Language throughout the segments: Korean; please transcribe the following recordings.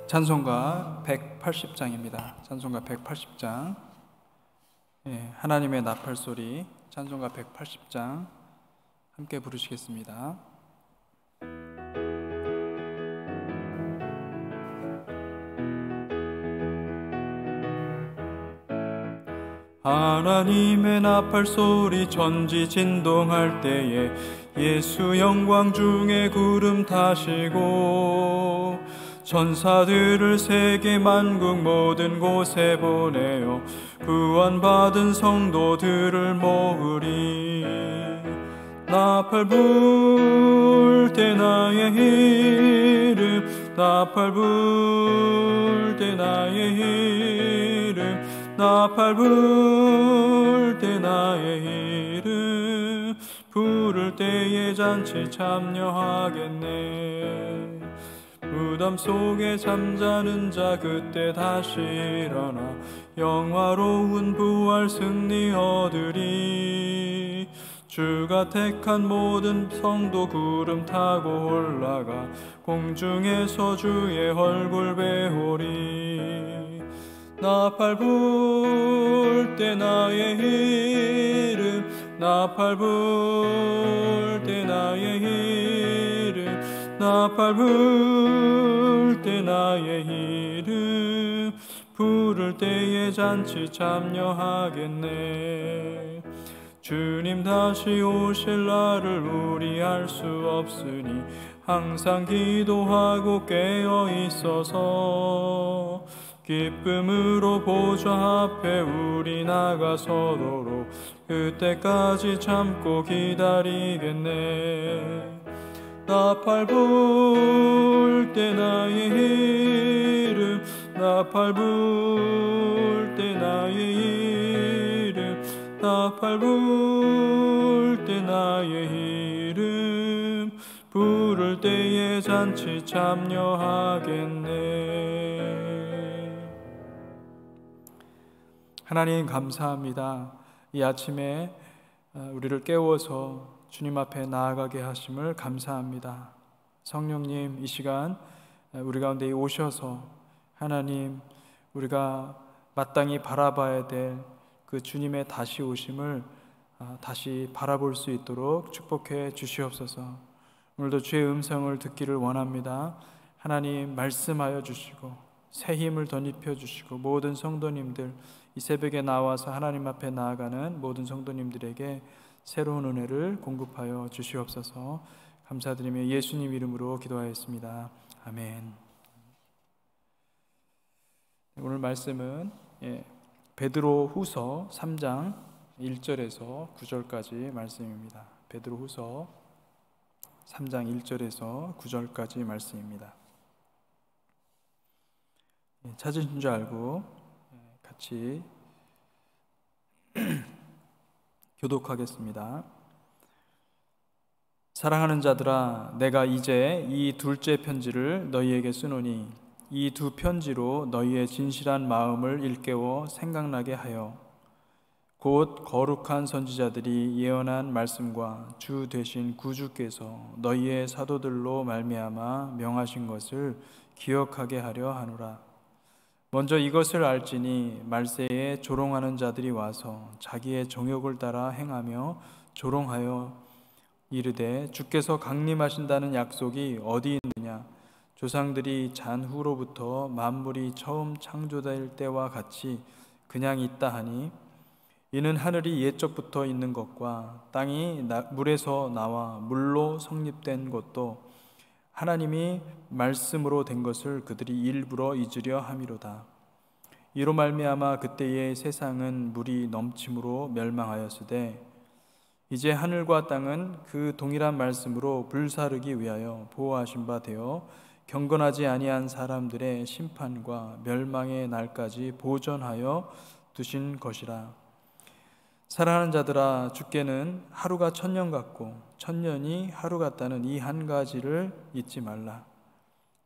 찬송가 180장입니다. 찬송가 180장. 하나님의 나팔소리 찬송가 180장 함께 부르시겠습니다. 하나님의 나팔소리 천지 진동할 때에 예수 영광 중에 구름 타시고 천사들을 세계 만국 모든 곳에 보내어 구원받은 성도들을 모으리. 나팔 불 때 나의 이름, 나팔 불 때 나의 이름, 나팔 불 때 나의 이름, 부를 때에 잔치 참여하겠네. 무덤 속에 잠자는 자 그때 다시 일어나 영화로운 부활 승리 얻으리. 주가 택한 모든 성도 구름 타고 올라가 공중에서 주의 얼굴 배우리. 나팔 불 때 나의 이름, 나팔 불 때 나의 이름, 나팔 불 때 나의 이름, 부를 때에 잔치 참여하겠네. 주님 다시 오실 날을 우리 알 수 없으니 항상 기도하고 깨어 있어서 기쁨으로 보좌 앞에 우리 나가서도록 그때까지 참고 기다리겠네. 나팔 불 때 나의 이름, 나팔 불 때 나의 이름, 나팔 불 때 나의 이름, 부를 때에 잔치 참여하겠네. 하나님 감사합니다. 이 아침에 우리를 깨워서 주님 앞에 나아가게 하심을 감사합니다. 성령님, 이 시간 우리 가운데 오셔서 하나님, 우리가 마땅히 바라봐야 될 그 주님의 다시 오심을 다시 바라볼 수 있도록 축복해 주시옵소서. 오늘도 주의 음성을 듣기를 원합니다. 하나님 말씀하여 주시고 새 힘을 덧입혀 주시고 모든 성도님들 이 새벽에 나와서 하나님 앞에 나아가는 모든 성도님들에게 새로운 은혜를 공급하여 주시옵소서. 감사드리며 예수님 이름으로 기도하였습니다. 아멘. 오늘 말씀은 베드로 후서 3장 1절에서 9절까지 말씀입니다. 베드로 후서 3장 1절에서 9절까지 말씀입니다. 찾으신 줄 알고 같이 교독하겠습니다. 사랑하는 자들아, 내가 이제 이 둘째 편지를 너희에게 쓰노니 이 두 편지로 너희의 진실한 마음을 일깨워 생각나게 하여 곧 거룩한 선지자들이 예언한 말씀과 주 되신 구주께서 너희의 사도들로 말미암아 명하신 것을 기억하게 하려 하노라. 먼저 이것을 알지니 말세에 조롱하는 자들이 와서 자기의 정욕을 따라 행하며 조롱하여 이르되 주께서 강림하신다는 약속이 어디 있느냐. 조상들이 잔후로부터 만물이 처음 창조될 때와 같이 그냥 있다 하니 이는 하늘이 옛적부터 있는 것과 땅이 물에서 나와 물로 성립된 것도 하나님이 말씀으로 된 것을 그들이 일부러 잊으려 함이로다. 이로 말미암아 그때의 세상은 물이 넘침으로 멸망하였으되 이제 하늘과 땅은 그 동일한 말씀으로 불사르기 위하여 보호하신 바 되어 경건하지 아니한 사람들의 심판과 멸망의 날까지 보존하여 두신 것이라. 사랑하는 자들아, 주께는 하루가 천년 같고 천년이 하루 같다는 이 한 가지를 잊지 말라.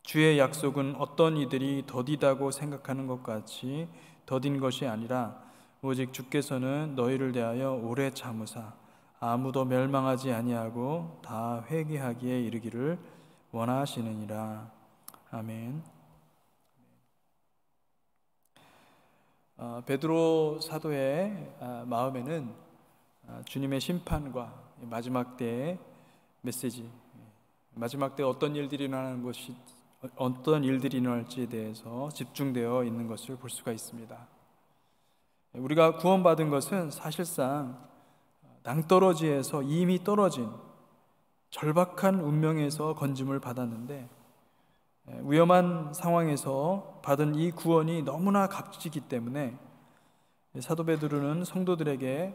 주의 약속은 어떤 이들이 더디다고 생각하는 것 같이 더딘 것이 아니라 오직 주께서는 너희를 대하여 오래 참으사 아무도 멸망하지 아니하고 다 회개하기에 이르기를 원하시느니라. 아멘. 베드로 사도의 마음에는 주님의 심판과 마지막 때의 메시지, 마지막 때 어떤 일들이 일어날지에 대해서 집중되어 있는 것을 볼 수가 있습니다. 우리가 구원받은 것은 사실상 낭떠러지에서 이미 떨어진 절박한 운명에서 건짐을 받았는데, 위험한 상황에서 받은 이 구원이 너무나 값지기 때문에 사도 베드로는 성도들에게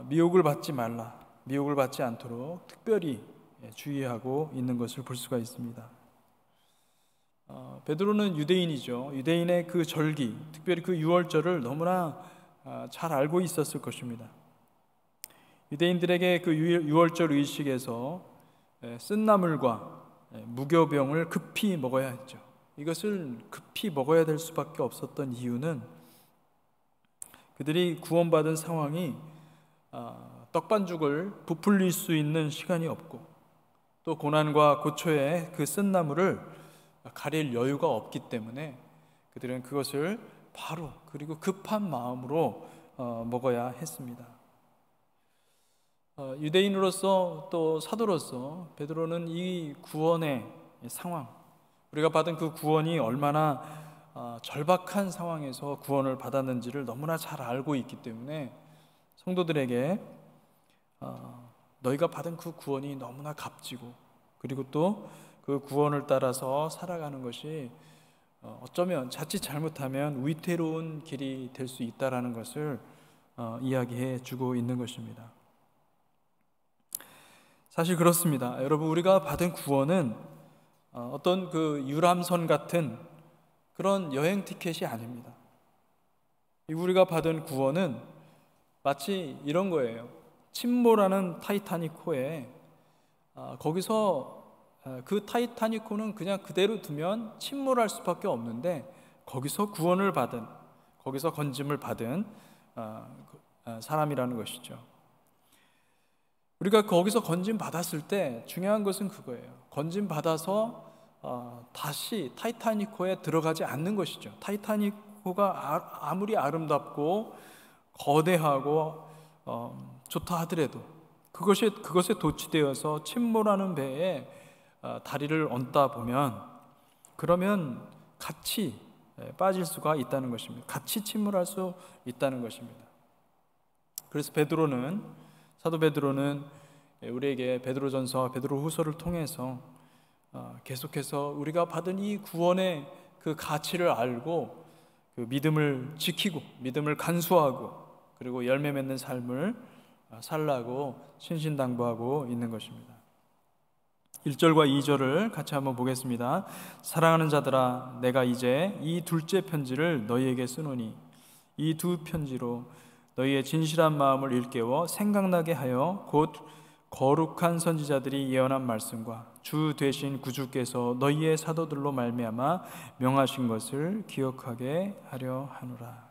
미혹을 받지 말라, 미혹을 받지 않도록 특별히 주의하고 있는 것을 볼 수가 있습니다. 베드로는 유대인이죠. 유대인의 그 절기, 특별히 그 유월절을 너무나 잘 알고 있었을 것입니다. 유대인들에게 그 유월절 의식에서 쓴나물과 무교병을 급히 먹어야 했죠. 이것을 급히 먹어야 될 수밖에 없었던 이유는 그들이 구원받은 상황이 떡반죽을 부풀릴 수 있는 시간이 없고, 또 고난과 고초의 그 쓴나물을 가릴 여유가 없기 때문에 그들은 그것을 바로, 그리고 급한 마음으로 먹어야 했습니다. 유대인으로서 또 사도로서 베드로는 이 구원의 상황, 우리가 받은 그 구원이 얼마나 절박한 상황에서 구원을 받았는지를 너무나 잘 알고 있기 때문에 성도들에게 너희가 받은 그 구원이 너무나 값지고, 그리고 또 그 구원을 따라서 살아가는 것이 어쩌면 자칫 잘못하면 위태로운 길이 될 수 있다라는 것을 이야기해 주고 있는 것입니다. 사실 그렇습니다. 여러분, 우리가 받은 구원은 어떤 그 유람선 같은 그런 여행 티켓이 아닙니다. 우리가 받은 구원은 마치 이런 거예요. 침몰하는 타이타닉호에 거기서 그 타이타닉호는 그냥 그대로 두면 침몰할 수밖에 없는데, 거기서 구원을 받은, 거기서 건짐을 받은 사람이라는 것이죠. 우리가 거기서 건짐 받았을 때 중요한 것은 그거예요. 건짐 받아서 다시 타이타닉호에 들어가지 않는 것이죠. 타이타닉호가 아무리 아름답고 거대하고 좋다 하더라도 그것에 도취되어서 침몰하는 배에 다리를 얹다 보면, 그러면 같이 빠질 수가 있다는 것입니다. 같이 침몰할 수 있다는 것입니다. 그래서 사도 베드로는 우리에게 베드로전서와 베드로후서를 통해서 계속해서 우리가 받은 이 구원의 그 가치를 알고 그 믿음을 지키고, 믿음을 간수하고, 그리고 열매 맺는 삶을 살라고 신신당부하고 있는 것입니다. 1절과 2절을 같이 한번 보겠습니다. 사랑하는 자들아, 내가 이제 이 둘째 편지를 너희에게 쓰노니 이 두 편지로 너희의 진실한 마음을 일깨워 생각나게 하여 곧 거룩한 선지자들이 예언한 말씀과 주 되신 구주께서 너희의 사도들로 말미암아 명하신 것을 기억하게 하려 하노라.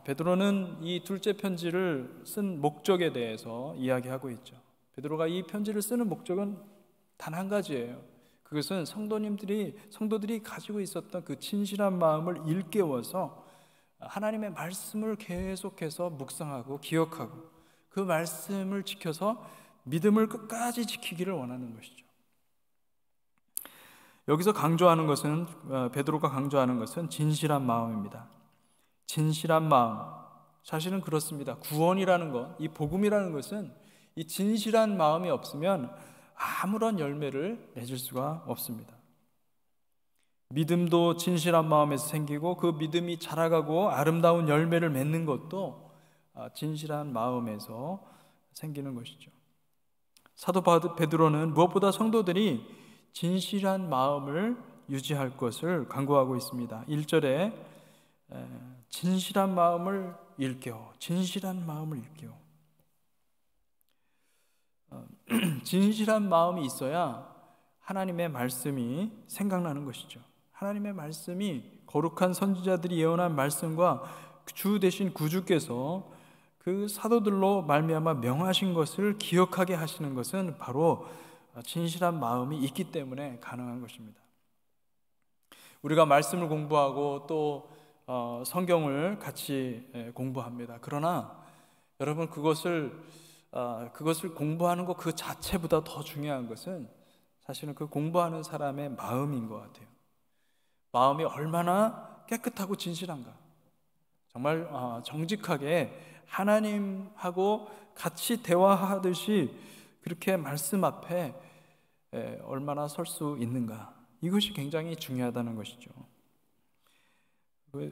베드로는 이 둘째 편지를 쓴 목적에 대해서 이야기하고 있죠. 베드로가 이 편지를 쓰는 목적은 단 한 가지예요. 그것은 성도들이 가지고 있었던 그 진실한 마음을 일깨워서 하나님의 말씀을 계속해서 묵상하고 기억하고, 그 말씀을 지켜서 믿음을 끝까지 지키기를 원하는 것이죠. 여기서 베드로가 강조하는 것은 진실한 마음입니다. 진실한 마음. 사실은 그렇습니다. 구원이라는 것, 이 복음이라는 것은 이 진실한 마음이 없으면 아무런 열매를 맺을 수가 없습니다. 믿음도 진실한 마음에서 생기고, 그 믿음이 자라가고 아름다운 열매를 맺는 것도 진실한 마음에서 생기는 것이죠. 사도 베드로는 무엇보다 성도들이 진실한 마음을 유지할 것을 강구하고 있습니다. 1절에 진실한 마음을 일깨워, 진실한 마음을 일깨워. 진실한 마음이 있어야 하나님의 말씀이 생각나는 것이죠. 하나님의 말씀이, 거룩한 선지자들이 예언한 말씀과 주 되신 구주께서 그 사도들로 말미암아 명하신 것을 기억하게 하시는 것은 바로 진실한 마음이 있기 때문에 가능한 것입니다. 우리가 말씀을 공부하고 또 성경을 같이 공부합니다. 그러나 여러분, 그것을 공부하는 것 그 자체보다 더 중요한 것은 사실은 그 공부하는 사람의 마음인 것 같아요. 마음이 얼마나 깨끗하고 진실한가. 정말 정직하게 하나님하고 같이 대화하듯이 그렇게 말씀 앞에 얼마나 설 수 있는가. 이것이 굉장히 중요하다는 것이죠.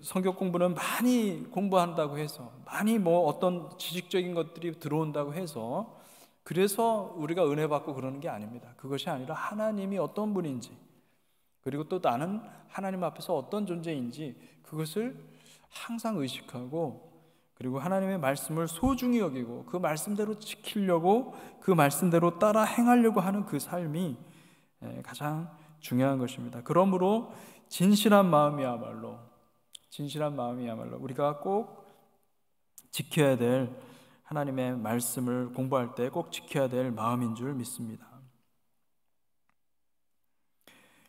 성경 공부는 많이 공부한다고 해서, 많이 어떤 지식적인 것들이 들어온다고 해서 그래서 우리가 은혜 받고 그러는 게 아닙니다. 그것이 아니라 하나님이 어떤 분인지, 그리고 또 나는 하나님 앞에서 어떤 존재인지 그것을 항상 의식하고, 그리고 하나님의 말씀을 소중히 여기고 그 말씀대로 지키려고, 그 말씀대로 따라 행하려고 하는 그 삶이 가장 중요한 것입니다. 그러므로 진실한 마음이야말로 우리가 꼭 지켜야 될, 하나님의 말씀을 공부할 때 꼭 지켜야 될 마음인 줄 믿습니다.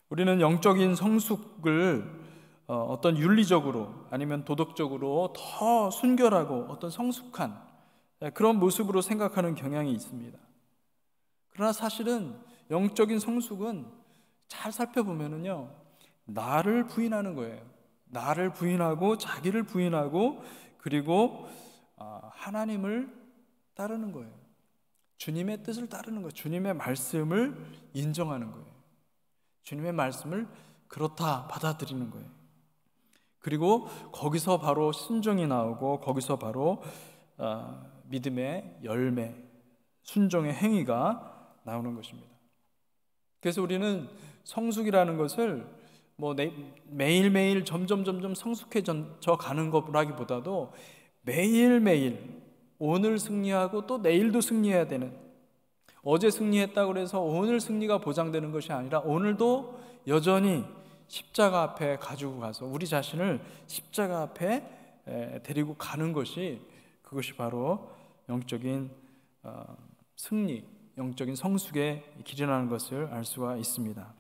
우리는 영적인 성숙을 어떤 윤리적으로 아니면 도덕적으로 더 순결하고 어떤 성숙한 그런 모습으로 생각하는 경향이 있습니다. 그러나 사실은 영적인 성숙은 잘 살펴보면은요, 나를 부인하는 거예요. 나를 부인하고 자기를 부인하고, 그리고 하나님을 따르는 거예요. 주님의 뜻을 따르는 거예요. 주님의 말씀을 인정하는 거예요. 주님의 말씀을 그렇다 받아들이는 거예요. 그리고 거기서 바로 순종이 나오고, 거기서 바로 믿음의 열매, 순종의 행위가 나오는 것입니다. 그래서 우리는 성숙이라는 것을 매일매일 점점 성숙해져 가는 것라기보다도 매일매일 오늘 승리하고 또 내일도 승리해야 되는, 어제 승리했다고 해서 오늘 승리가 보장되는 것이 아니라 오늘도 여전히 십자가 앞에 가지고 가서 우리 자신을 십자가 앞에 데리고 가는 것이, 그것이 바로 영적인 승리, 영적인 성숙의 길이라는 것을 알 수가 있습니다.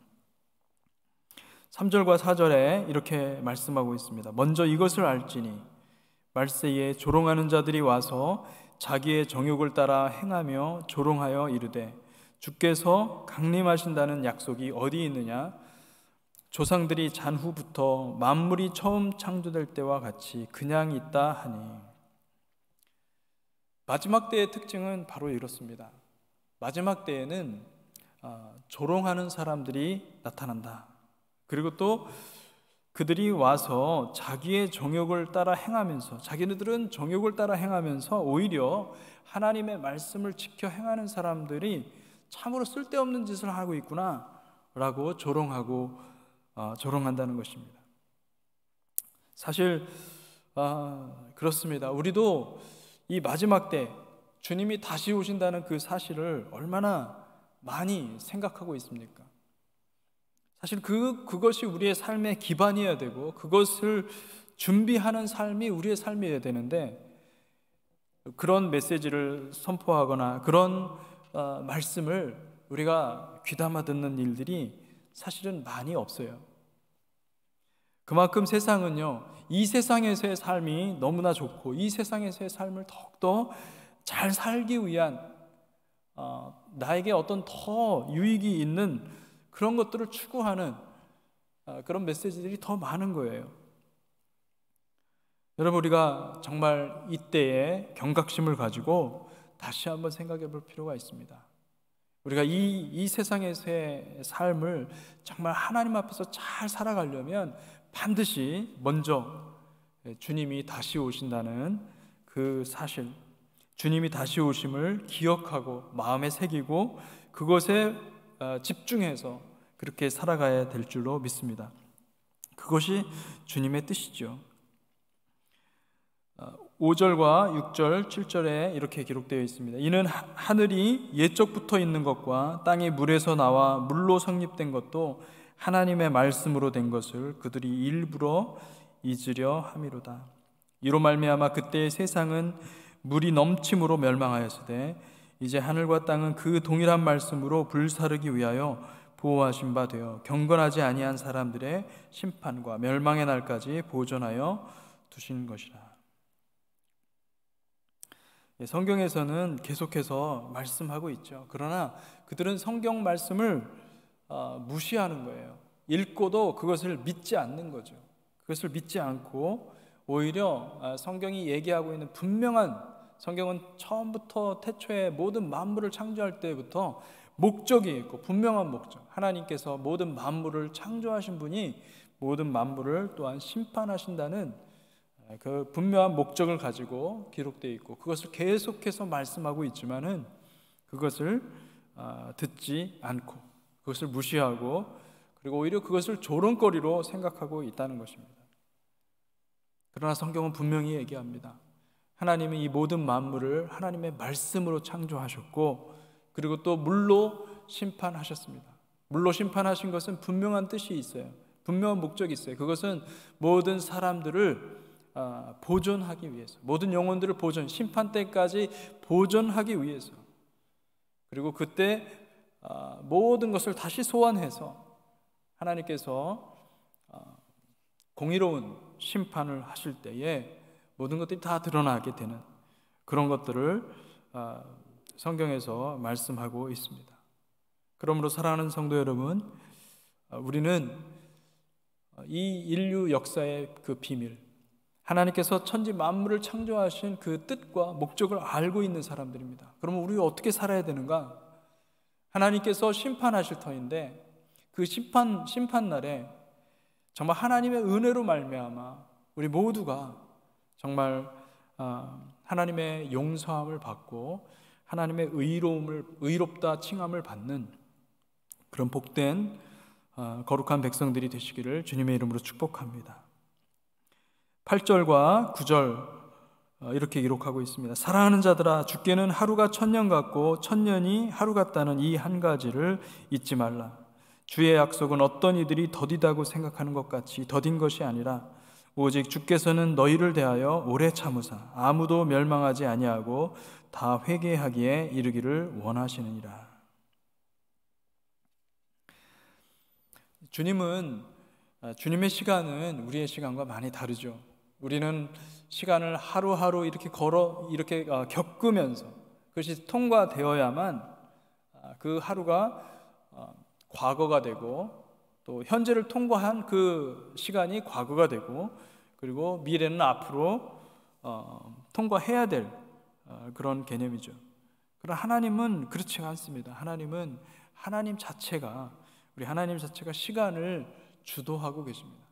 3절과 4절에 이렇게 말씀하고 있습니다. 먼저 이것을 알지니 말세에 조롱하는 자들이 와서 자기의 정욕을 따라 행하며 조롱하여 이르되 주께서 강림하신다는 약속이 어디 있느냐? 조상들이 잔 후부터 만물이 처음 창조될 때와 같이 그냥 있다 하니. 마지막 때의 특징은 바로 이렇습니다. 마지막 때에는 조롱하는 사람들이 나타난다. 그리고 또 그들이 와서 자기의 정욕을 따라 행하면서, 자기네들은 정욕을 따라 행하면서 오히려 하나님의 말씀을 지켜 행하는 사람들이 참으로 쓸데없는 짓을 하고 있구나 라고 조롱한다는 것입니다. 사실 그렇습니다. 우리도 이 마지막 때 주님이 다시 오신다는 그 사실을 얼마나 많이 생각하고 있습니까? 사실 그것이 우리의 삶의 기반이어야 되고, 그것을 준비하는 삶이 우리의 삶이어야 되는데, 그런 메시지를 선포하거나 그런 말씀을 우리가 귀담아 듣는 일들이 사실은 많이 없어요. 그만큼 세상은요, 이 세상에서의 삶이 너무나 좋고, 이 세상에서의 삶을 더욱더 잘 살기 위한 나에게 어떤 더 유익이 있는 그런 것들을 추구하는 그런 메시지들이 더 많은 거예요. 여러분, 우리가 정말 이때에 경각심을 가지고 다시 한번 생각해 볼 필요가 있습니다. 우리가 이 세상에서의 삶을 정말 하나님 앞에서 잘 살아가려면 반드시 먼저 주님이 다시 오신다는 그 사실, 주님이 다시 오심을 기억하고 마음에 새기고 그것에 집중해서 그렇게 살아가야 될 줄로 믿습니다. 그것이 주님의 뜻이죠. 5절과 6절, 7절에 이렇게 기록되어 있습니다. 이는 하늘이 옛적부터 있는 것과 땅이 물에서 나와 물로 성립된 것도 하나님의 말씀으로 된 것을 그들이 일부러 잊으려 함이로다. 이로 말미암아 그때의 세상은 물이 넘침으로 멸망하였으되 이제 하늘과 땅은 그 동일한 말씀으로 불사르기 위하여 보호하신 바 되어 경건하지 아니한 사람들의 심판과 멸망의 날까지 보존하여 두신 것이라. 성경에서는 계속해서 말씀하고 있죠. 그러나 그들은 성경 말씀을 무시하는 거예요. 읽고도 그것을 믿지 않는 거죠. 그것을 믿지 않고 오히려 성경이 얘기하고 있는 분명한, 성경은 처음부터 태초에 모든 만물을 창조할 때부터 목적이 있고 분명한 목적, 하나님께서 모든 만물을 창조하신 분이 모든 만물을 또한 심판하신다는 그 분명한 목적을 가지고 기록되어 있고, 그것을 계속해서 말씀하고 있지만은 그것을 듣지 않고 그것을 무시하고, 그리고 오히려 그것을 조롱거리로 생각하고 있다는 것입니다. 그러나 성경은 분명히 얘기합니다. 하나님은 이 모든 만물을 하나님의 말씀으로 창조하셨고, 그리고 또 물로 심판하셨습니다. 물로 심판하신 것은 분명한 뜻이 있어요. 분명한 목적이 있어요. 그것은 모든 사람들을 보존하기 위해서, 모든 영혼들을 심판 때까지 보존하기 위해서, 그리고 그때 모든 것을 다시 소환해서 하나님께서 공의로운 심판을 하실 때에 모든 것들이 다 드러나게 되는 그런 것들을 성경에서 말씀하고 있습니다. 그러므로 사랑하는 성도 여러분, 우리는 이 인류 역사의 그 비밀, 하나님께서 천지 만물을 창조하신 그 뜻과 목적을 알고 있는 사람들입니다. 그러면 우리가 어떻게 살아야 되는가? 하나님께서 심판하실 터인데 그 심판날에 정말 하나님의 은혜로 말미암아 우리 모두가 정말 하나님의 용서함을 받고 하나님의 의롭다 칭함을 받는 그런 복된 거룩한 백성들이 되시기를 주님의 이름으로 축복합니다. 8절과 9절 이렇게 기록하고 있습니다. 사랑하는 자들아, 주께는 하루가 천년 같고 천년이 하루 같다는 이 한 가지를 잊지 말라. 주의 약속은 어떤 이들이 더디다고 생각하는 것 같이 더딘 것이 아니라 오직 주께서는 너희를 대하여 오래 참으사 아무도 멸망하지 아니하고 다 회개하기에 이르기를 원하시느니라. 주님의 시간은 우리의 시간과 많이 다르죠. 우리는 시간을 하루하루 이렇게 겪으면서 그것이 통과되어야만 그 하루가 과거가 되고, 또 현재를 통과한 그 시간이 과거가 되고, 그리고 미래는 앞으로 통과해야 될 그런 개념이죠. 그러나 하나님은 그렇지 않습니다. 하나님 자체가 시간을 주도하고 계십니다.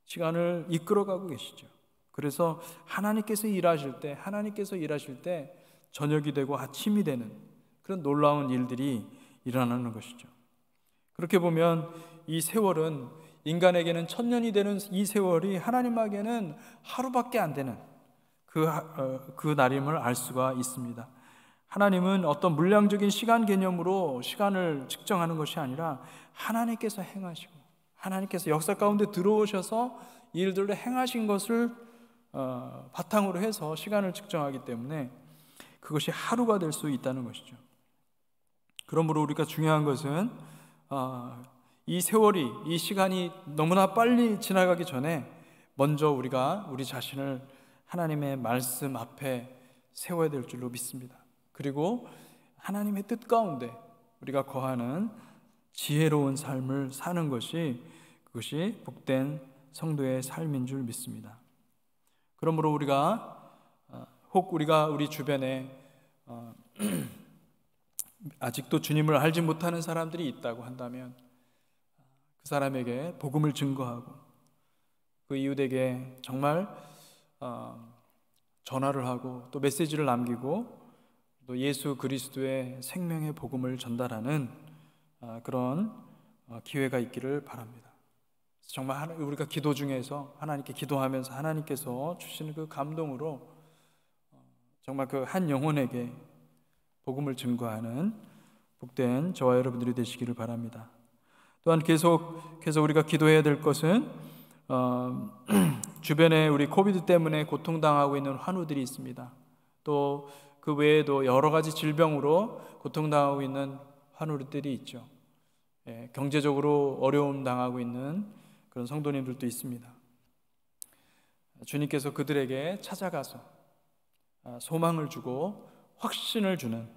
시간을 이끌어가고 계시죠. 그래서 하나님께서 일하실 때 저녁이 되고 아침이 되는 그런 놀라운 일들이 일어나는 것이죠. 그렇게 보면 이 세월은, 인간에게는 천년이 되는 이 세월이 하나님에게는 하루밖에 안 되는 그 날임을 알 수가 있습니다. 하나님은 어떤 물량적인 시간 개념으로 시간을 측정하는 것이 아니라 하나님께서 행하시고 하나님께서 역사 가운데 들어오셔서 일들을 행하신 것을 바탕으로 해서 시간을 측정하기 때문에 그것이 하루가 될 수 있다는 것이죠. 그러므로 우리가 중요한 것은 이 세월이, 이 시간이 너무나 빨리 지나가기 전에 먼저 우리가 우리 자신을 하나님의 말씀 앞에 세워야 될 줄로 믿습니다. 그리고 하나님의 뜻 가운데 우리가 거하는 지혜로운 삶을 사는 그것이 복된 성도의 삶인 줄 믿습니다. 그러므로 우리가 우리 주변에 아직도 주님을 알지 못하는 사람들이 있다고 한다면 그 사람에게 복음을 증거하고 그 이웃에게 정말 전화를 하고 또 메시지를 남기고 또 예수 그리스도의 생명의 복음을 전달하는 그런 기회가 있기를 바랍니다. 정말 우리가 기도 중에서 하나님께 기도하면서 하나님께서 주시는 그 감동으로 정말 그 한 영혼에게 복음을 증거하는 복된 저와 여러분들이 되시기를 바랍니다. 또한 계속해서 우리가 기도해야 될 것은 주변에 우리 코비드 때문에 고통당하고 있는 환우들이 있습니다. 또 그 외에도 여러 가지 질병으로 고통당하고 있는 환우들이 있죠. 경제적으로 어려움 당하고 있는 그런 성도님들도 있습니다. 주님께서 그들에게 찾아가서 소망을 주고 확신을 주는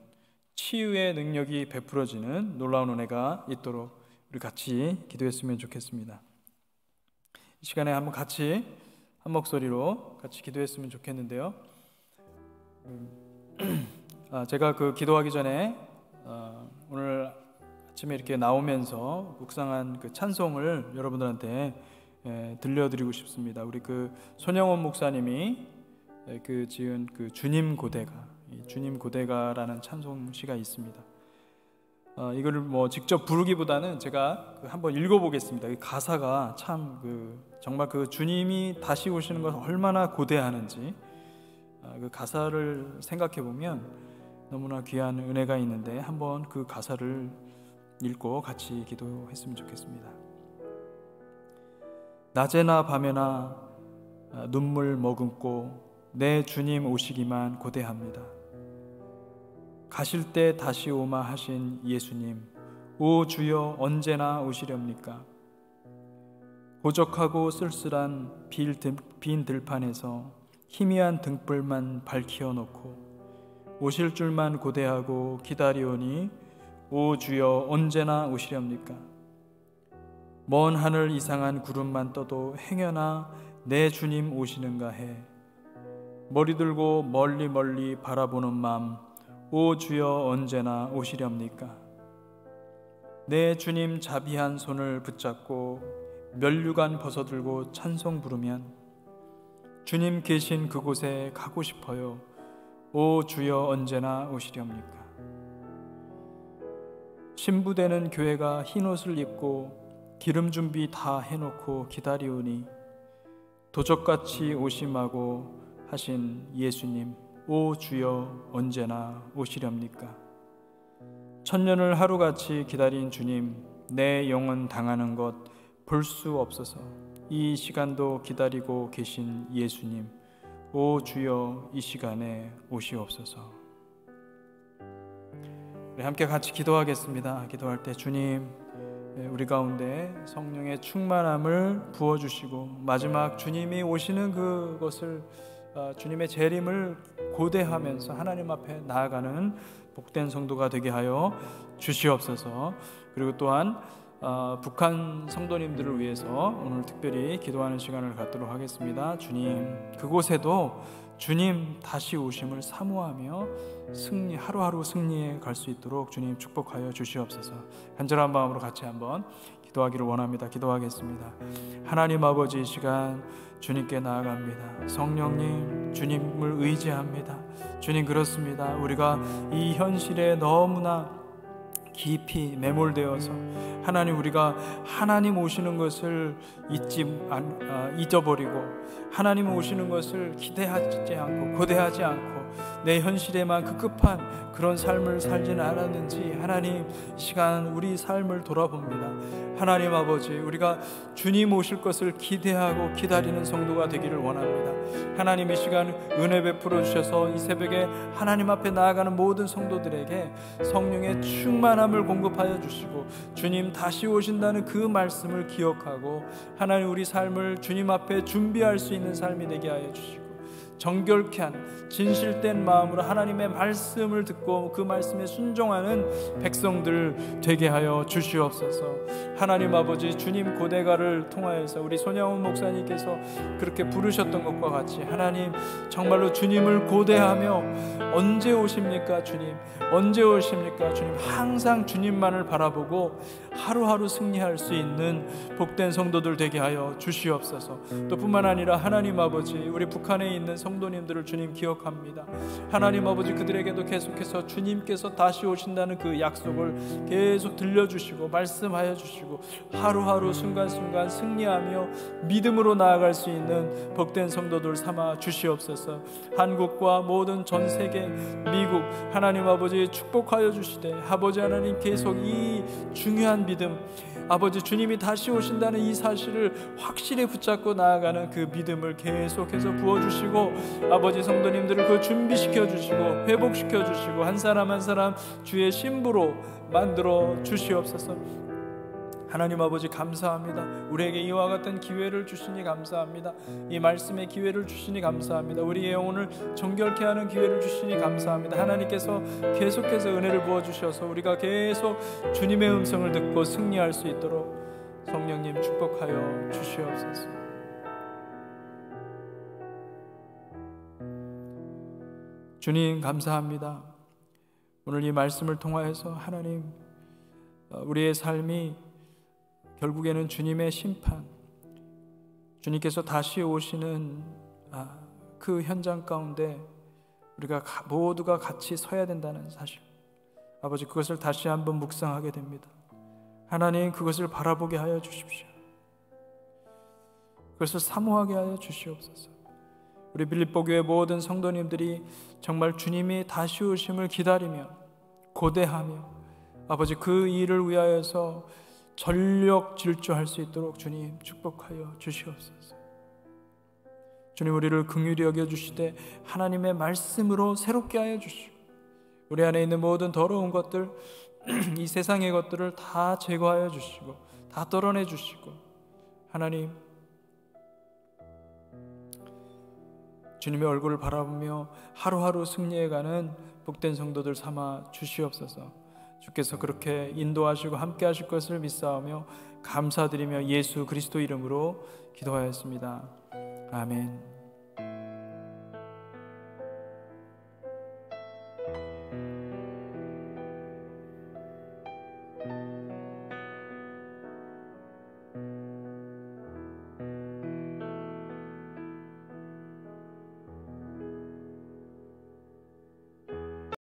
치유의 능력이 베풀어지는 놀라운 은혜가 있도록 우리 같이 기도했으면 좋겠습니다. 이 시간에 한번 같이 한 목소리로 같이 기도했으면 좋겠는데요. 제가 그 기도하기 전에 오늘 아침에 이렇게 나오면서 묵상한 그 찬송을 여러분들한테 들려드리고 싶습니다. 우리 그 손영원 목사님이 그 지은 그 주님 고대가, 주님 고대가라는 찬송시가 있습니다. 이거를 뭐 직접 부르기보다는 제가 한번 읽어보겠습니다. 이 가사가 참 정말 그 주님이 다시 오시는 것을 얼마나 고대하는지 그 가사를 생각해 보면 너무나 귀한 은혜가 있는데 한번 그 가사를 읽고 같이 기도했으면 좋겠습니다. 낮에나 밤에나 눈물 머금고 내 주님 오시기만 고대합니다. 가실 때 다시 오마 하신 예수님, 오 주여 언제나 오시렵니까? 고적하고 쓸쓸한 빈 들판에서 희미한 등불만 밝히어 놓고 오실 줄만 고대하고 기다리오니 오 주여 언제나 오시렵니까? 먼 하늘 이상한 구름만 떠도 행여나 내 주님 오시는가 해 머리 들고 멀리 멀리 바라보는 맘 오 주여 언제나 오시렵니까? 내 주님 자비한 손을 붙잡고 면류관 벗어들고 찬송 부르면 주님 계신 그곳에 가고 싶어요. 오 주여 언제나 오시렵니까? 신부되는 교회가 흰옷을 입고 기름 준비 다 해놓고 기다리오니 도적같이 오심하고 하신 예수님, 오 주여 언제나 오시렵니까? 천년을 하루같이 기다린 주님, 내 영혼 당하는 것 볼 수 없어서 이 시간도 기다리고 계신 예수님, 오 주여 이 시간에 오시옵소서. 우리 함께 같이 기도하겠습니다. 기도할 때 주님, 우리 가운데 성령의 충만함을 부어주시고 마지막 주님이 오시는 그것을 주님의 재림을 고대하면서 하나님 앞에 나아가는 복된 성도가 되게 하여 주시옵소서. 그리고 또한 북한 성도님들을 위해서 오늘 특별히 기도하는 시간을 갖도록 하겠습니다. 주님, 그곳에도 주님 다시 오심을 사모하며 하루하루 승리해 갈 수 있도록 주님 축복하여 주시옵소서. 간절한 마음으로 같이 한번 기도하기를 원합니다. 기도하겠습니다. 하나님 아버지, 이 시간 주님께 나아갑니다. 성령님, 주님을 의지합니다. 주님, 그렇습니다. 우리가 이 현실에 너무나 깊이 매몰되어서 하나님, 우리가 하나님 오시는 것을 잊어버리고 하나님 오시는 것을 기대하지 않고 고대하지 않고 내 현실에만 급급한 그런 삶을 살지는 않았는지 하나님, 이 시간 우리 삶을 돌아봅니다. 하나님 아버지, 우리가 주님 오실 것을 기대하고 기다리는 성도가 되기를 원합니다. 하나님, 이 시간 은혜 베풀어 주셔서 이 새벽에 하나님 앞에 나아가는 모든 성도들에게 성령의 충만함을 공급하여 주시고 주님 다시 오신다는 그 말씀을 기억하고 하나님, 우리 삶을 주님 앞에 준비할 수 있는 삶이 되게 하여 주시고 정결케 한 진실된 마음으로 하나님의 말씀을 듣고 그 말씀에 순종하는 백성들 되게 하여 주시옵소서. 하나님 아버지, 주님 고대가를 통하여서 우리 손영훈 목사님께서 그렇게 부르셨던 것과 같이 하나님, 정말로 주님을 고대하며 언제 오십니까 주님, 언제 오십니까 주님, 항상 주님만을 바라보고 하루하루 승리할 수 있는 복된 성도들 되게 하여 주시옵소서. 또 뿐만 아니라 하나님 아버지, 우리 북한에 있는 성도님들을 주님 기억합니다. 하나님 아버지, 그들에게도 계속해서 주님께서 다시 오신다는 그 약속을 계속 들려주시고 말씀하여 주시고 하루하루 순간순간 승리하며 믿음으로 나아갈 수 있는 복된 성도들 삼아 주시옵소서. 한국과 모든 전 세계, 미국, 하나님 아버지 축복하여 주시되 아버지 하나님, 계속 이 중요한 믿음, 아버지 주님이 다시 오신다는 이 사실을 확실히 붙잡고 나아가는 그 믿음을 계속해서 부어주시고 아버지 성도님들을 그 준비시켜 주시고 회복시켜 주시고 한 사람 한 사람 주의 신부로 만들어 주시옵소서. 하나님 아버지 감사합니다. 우리에게 이와 같은 기회를 주시니 감사합니다. 이 말씀의 기회를 주시니 감사합니다. 우리의 영혼을 정결케 하는 기회를 주시니 감사합니다. 하나님께서 계속해서 은혜를 부어주셔서 우리가 계속 주님의 음성을 듣고 승리할 수 있도록 성령님 축복하여 주시옵소서. 주님 감사합니다. 오늘 이 말씀을 통하여서 하나님, 우리의 삶이 결국에는 주님의 심판, 주님께서 다시 오시는 그 현장 가운데 우리가 모두가 같이 서야 된다는 사실, 아버지 그것을 다시 한번 묵상하게 됩니다. 하나님 그것을 바라보게 하여 주십시오. 그것을 사모하게 하여 주시옵소서. 우리 빌립보 교회 모든 성도님들이 정말 주님이 다시 오심을 기다리며 고대하며 아버지 그 일을 위하여서 전력 질주할 수 있도록 주님 축복하여 주시옵소서. 주님 우리를 긍휼히 여겨주시되 하나님의 말씀으로 새롭게 하여 주시고 우리 안에 있는 모든 더러운 것들, 이 세상의 것들을 다 제거하여 주시고 다 떨어내 주시고 하나님 주님의 얼굴을 바라보며 하루하루 승리해가는 복된 성도들 삼아 주시옵소서. 주께서 그렇게 인도하시고 함께 하실 것을 믿사오며 감사드리며 예수 그리스도 이름으로 기도하였습니다. 아멘.